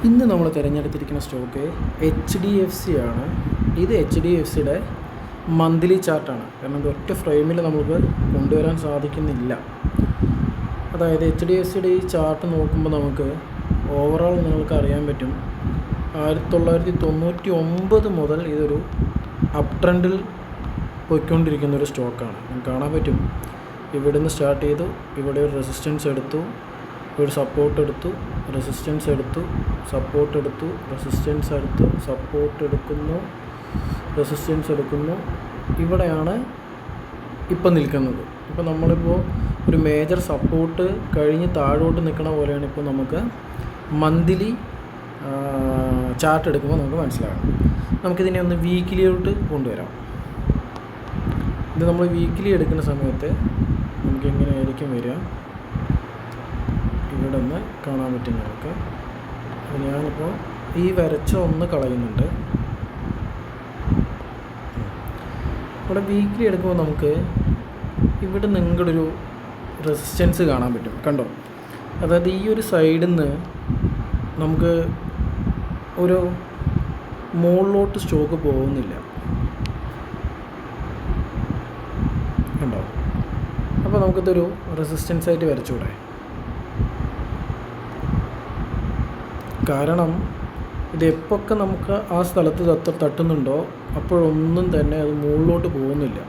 ഇന്ന് നമ്മൾ തിരഞ്ഞെടുത്തിരിക്കുന്ന stock HDFC ആണ്. ഇത് HDFCയുടെ മന്ത്ലി ചാർട്ടാണ്. കാരണം ഇത് ഒറ്റ ഫ്രെയിമിൽ നമുക്ക് കൊണ്ടുവരാൻ സാധിക്കുന്നില്ല. അതായത് HDFCയുടെ ഈ ചാർട്ട് നോക്കുമ്പോൾ നമുക്ക് ഓവറോൾ നിങ്ങൾക്ക് അറിയാൻ പറ്റും 1999 മുതൽ ഇതൊരു അപ്പ് ട്രെൻഡിൽ പോയിക്കൊണ്ടിരിക്കുന്ന ഒരു സ്റ്റോക്കാണ്. നമുക്ക് കാണാൻ പറ്റും. ഇവിടുന്ന് സ്റ്റാർട്ട് ചെയ്തു, ഇവിടെ ഒരു റെസിസ്റ്റൻസ് എടുത്തു, ഒരു സപ്പോർട്ട് എടുത്തു, റെസിസ്റ്റൻസ് എടുത്തു, സപ്പോർട്ട് എടുത്തു, റെസിസ്റ്റൻസ് എടുത്തു, സപ്പോർട്ട് എടുക്കുന്നു, റെസിസ്റ്റൻസ് എടുക്കുന്നു. ഇവിടെയാണ് ഇപ്പം നിൽക്കുന്നത്. ഇപ്പോൾ നമ്മളിപ്പോൾ ഒരു മേജർ സപ്പോർട്ട് കഴിഞ്ഞ് താഴോട്ട് നിൽക്കണ പോലെയാണ് ഇപ്പോൾ നമുക്ക് മന്ത്ലി ചാർട്ട് എടുക്കുമ്പോൾ നമുക്ക് മനസ്സിലാകും. നമുക്കിതിനെ ഒന്ന് വീക്കിലിയോട്ട് കൊണ്ടുവരാം. ഇത് നമ്മൾ വീക്കിലി എടുക്കുന്ന സമയത്ത് നമുക്ക് എങ്ങനെയായിരിക്കും വരിക, ഇവിടെ നിന്ന് കാണാൻ പറ്റും നമുക്ക്. ഞാനിപ്പോൾ ഈ വരച്ച ഒന്ന് കളയുന്നുണ്ട്. ഇവിടെ വീക്കിലി എടുക്കുമ്പോൾ നമുക്ക് ഇവിടെ നിങ്ങളൊരു റെസിസ്റ്റൻസ് കാണാൻ പറ്റും, കണ്ടോ? അതായത് ഈ ഒരു സൈഡിൽ നിന്ന് നമുക്ക് ഒരു മുകളിലോട്ട് സ്റ്റോക്ക് പോകുന്നില്ല, കണ്ടോ? അപ്പോൾ നമുക്കിതൊരു റെസിസ്റ്റൻസ് ആയിട്ട് വരച്ചുകൂടെ? കാരണം ഇത് എപ്പോഴൊക്കെ നമുക്ക് ആ സ്ഥലത്ത് തട്ടുന്നുണ്ടോ അപ്പോഴൊന്നും തന്നെ അത് മുകളിലോട്ട് പോകുന്നില്ല.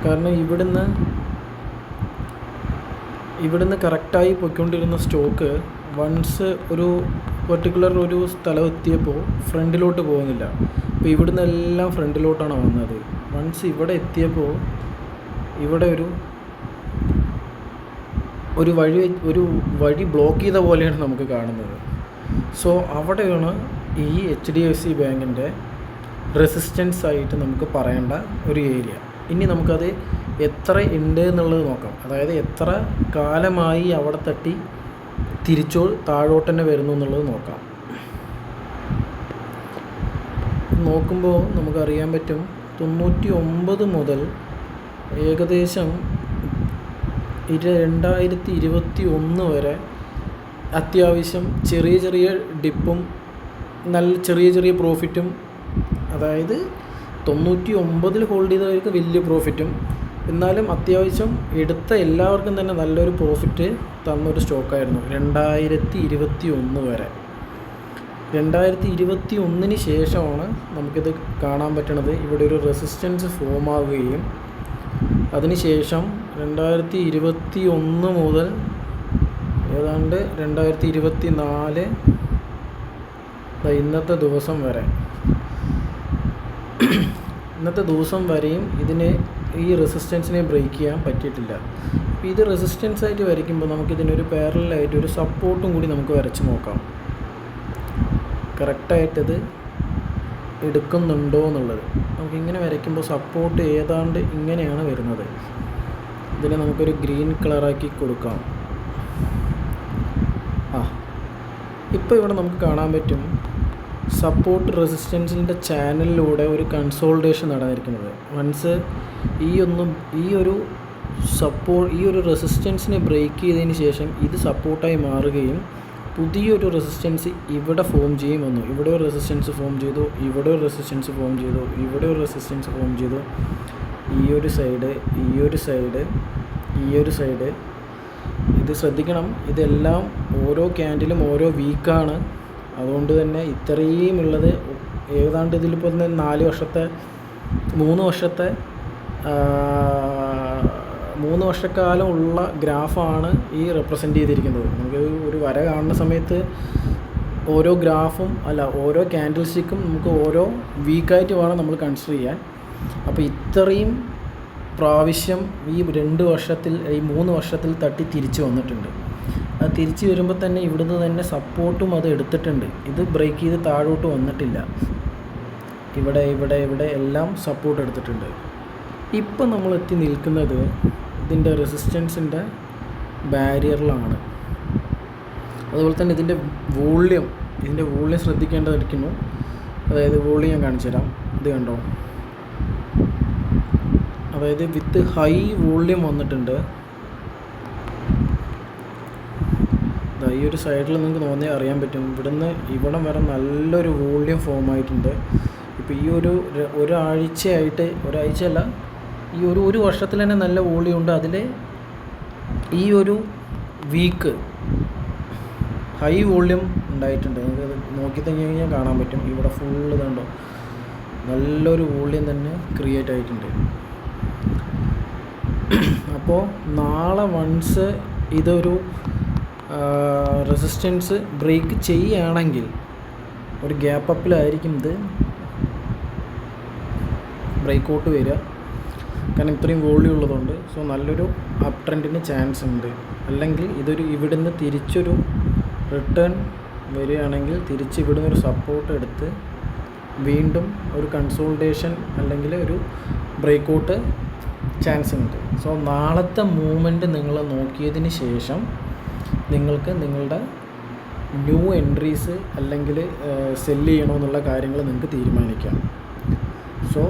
കാരണം ഇവിടുന്ന് കറക്റ്റായി പോയിക്കൊണ്ടിരുന്ന സ്റ്റോക്ക് വൺസ് ഒരു പെർട്ടിക്കുലർ ഒരു സ്ഥലം എത്തിയപ്പോൾ ഫ്രണ്ടിലോട്ട് പോകുന്നില്ല. അപ്പോൾ ഇവിടുന്ന് എല്ലാം ഫ്രണ്ടിലോട്ടാണ് വന്നത്. വൺസ് ഇവിടെ എത്തിയപ്പോൾ ഇവിടെ ഒരു വഴി ബ്ലോക്ക് ചെയ്ത പോലെയാണ് നമുക്ക് കാണുന്നത്. സോ അവിടെയാണ് ഈ HDFC ബാങ്കിൻ്റെ റെസിസ്റ്റൻസ് ആയിട്ട് നമുക്ക് പറയേണ്ട ഒരു ഏരിയ. ഇനി നമുക്കത് എത്ര ഉണ്ട് എന്നുള്ളത് നോക്കാം. അതായത് എത്ര കാലമായി അവിടെ തട്ടി തിരിച്ചോ താഴോട്ട് തന്നെ വരുന്നു എന്നുള്ളത് നോക്കാം. നോക്കുമ്പോൾ നമുക്കറിയാൻ പറ്റും 99 മുതൽ ഏകദേശം 2021 വരെ അത്യാവശ്യം ചെറിയ ഡിപ്പും നല്ല ചെറിയ പ്രോഫിറ്റും, അതായത് 99 ഹോൾഡ് ചെയ്തവർക്ക് വലിയ പ്രോഫിറ്റും, എന്നാലും അത്യാവശ്യം എടുത്ത എല്ലാവർക്കും തന്നെ നല്ലൊരു പ്രോഫിറ്റ് തന്നൊരു സ്റ്റോക്കായിരുന്നു 2021 വരെ. 2021 ശേഷമാണ് നമുക്കിത് കാണാൻ പറ്റണത്. ഇവിടെ ഒരു റെസിസ്റ്റൻസ് ഫോം ആവുകയും അതിനുശേഷം 2021 മുതൽ ഏതാണ്ട് 2024 ഇന്നത്തെ ദിവസം വരെയും ഈ റെസിസ്റ്റൻസിനെ ബ്രേക്ക് ചെയ്യാൻ പറ്റിയിട്ടില്ല. അപ്പോൾ ഇത് റെസിസ്റ്റൻസ് ആയിട്ട് വരയ്ക്കുമ്പോൾ നമുക്കിതിനൊരു പാരലലായിട്ട് ഒരു സപ്പോർട്ടും കൂടി നമുക്ക് വരച്ച് നോക്കാം, കറക്റ്റായിട്ടത് എടുക്കുന്നുണ്ടോ എന്നുള്ളത്. നമുക്കിങ്ങനെ വരയ്ക്കുമ്പോൾ സപ്പോർട്ട് ഏതാണ്ട് ഇങ്ങനെയാണ് വരുന്നത്. ഇതിനെ നമുക്കൊരു ഗ്രീൻ കളറാക്കി കൊടുക്കാം. ഇപ്പോൾ ഇവിടെ നമുക്ക് കാണാൻ പറ്റും സപ്പോർട്ട് റെസിസ്റ്റൻസിൻ്റെ ചാനലിലൂടെ ഒരു കൺസോൾട്ടേഷൻ നടന്നിരിക്കുന്നത്. വൺസ് ഈ ഒരു റെസിസ്റ്റൻസിനെ ബ്രേക്ക് ചെയ്തതിന് ശേഷം ഇത് സപ്പോർട്ടായി മാറുകയും പുതിയൊരു റെസിസ്റ്റൻസ് ഇവിടെ ഫോം ചെയ്യും വന്നു. ഇവിടെ ഒരു റെസിസ്റ്റൻസ് ഫോം ചെയ്തു, ഇവിടെ ഒരു റെസിസ്റ്റൻസ് ഫോം ചെയ്തു, ഇവിടെ ഒരു റെസിസ്റ്റൻസ് ഫോം ചെയ്തു. ഈ ഒരു സൈഡ് ഇത് ശ്രദ്ധിക്കണം. ഇതെല്ലാം ഓരോ ക്യാൻഡിലും ഓരോ വീക്കാണ്. അതുകൊണ്ട് തന്നെ ഇത്രയും ഉള്ളത് ഏതാണ്ട് ഇതിലിപ്പോൾ 3 വർഷക്കാലം ഉള്ള ഗ്രാഫാണ് ഈ റെപ്രസെൻ്റ് ചെയ്തിരിക്കുന്നത്. നമുക്ക് ഒരു വര കാണുന്ന സമയത്ത് ഓരോ ക്യാൻഡിൽ സ്റ്റിക്കും നമുക്ക് ഓരോ വീക്കായിട്ട് വേണം നമ്മൾ കൺസിഡർ ചെയ്യാൻ. അപ്പോൾ ഇത്രയും പ്രാവശ്യം ഈ 3 വർഷത്തിൽ തട്ടി തിരിച്ച് വന്നിട്ടുണ്ട്. അത് തിരിച്ച് വരുമ്പോൾ തന്നെ ഇവിടുന്ന് തന്നെ സപ്പോർട്ടും അത് എടുത്തിട്ടുണ്ട്. ഇത് ബ്രേക്ക് ചെയ്ത് താഴോട്ട് വന്നിട്ടില്ല. ഇവിടെ എല്ലാം സപ്പോർട്ട് എടുത്തിട്ടുണ്ട്. ഇപ്പം നമ്മൾ എത്തി നിൽക്കുന്നത് ഇതിൻ്റെ റെസിസ്റ്റൻസിൻ്റെ ബാരിയറിലാണ്. അതുപോലെ തന്നെ ഇതിൻ്റെ വോള്യം ശ്രദ്ധിക്കേണ്ടതിരിക്കുന്നു. അതായത് വോള്യം ഞാൻ കാണിച്ചു തരാം. ഇത് കണ്ടോ? അതായത് വിത്ത് ഹൈ വോള്യം വന്നിട്ടുണ്ട്. ഈ ഒരു സൈഡിൽ നിങ്ങൾക്ക് നോക്കിയാൽ അറിയാൻ പറ്റും, ഇവിടം വരെ നല്ലൊരു വോള്യൂം ഫോം ആയിട്ടുണ്ട്. ഇപ്പോൾ ഈ ഒരാഴ്ചയല്ല, ഈ ഒരു വർഷത്തിൽ തന്നെ നല്ല വോള്യൂം ഉണ്ട്. അതിൽ ഈ ഒരു വീക്ക് ഹൈ വോള്യൂം ഉണ്ടായിട്ടുണ്ട്. നിങ്ങൾക്ക് നോക്കി കഴിഞ്ഞാൽ കാണാൻ പറ്റും. ഇവിടെ ഫുള്ള് ഇതുണ്ടോ, നല്ലൊരു വോള്യൂം തന്നെ ക്രിയേറ്റ് ആയിട്ടുണ്ട്. അപ്പോൾ നാളെ വൺസ് ഇതൊരു റെസിസ്റ്റൻസ് ബ്രേക്ക് ചെയ്യുകയാണെങ്കിൽ ഒരു ഗ്യാപ്പ് അപ്പിലായിരിക്കും ഇത് ബ്രേക്ക് ഔട്ട് വരിക. കാരണം ഇത്രയും വോള്യൂം ഉള്ളതുകൊണ്ട്. സോ നല്ലൊരു അപ്പ് ട്രെൻഡിന് ചാൻസ് ഉണ്ട്. അല്ലെങ്കിൽ ഇവിടുന്ന് തിരിച്ചൊരു റിട്ടേൺ വരികയാണെങ്കിൽ തിരിച്ച് ഇവിടുന്ന് ഒരു സപ്പോർട്ട് എടുത്ത് വീണ്ടും ഒരു കൺസോൾട്ടേഷൻ അല്ലെങ്കിൽ ഒരു ബ്രേക്ക് ഔട്ട് ചാൻസ് ഉണ്ട്. സോ നാളത്തെ മൂവ്മെൻറ്റ് നിങ്ങൾ നോക്കിയതിന് ശേഷം നിങ്ങൾക്ക് നിങ്ങളുടെ ന്യൂ എൻട്രീസ് അല്ലെങ്കിൽ സെല്ല് ചെയ്യണമെന്നുള്ള കാര്യങ്ങൾ നിങ്ങൾക്ക് തീരുമാനിക്കാം. സോ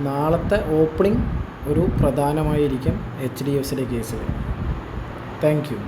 നാളത്തെ ഓപ്പണിംഗ് ഒരു പ്രധാനമായിരിക്കും HDFCയുടെ കേസിൽ. Thank you.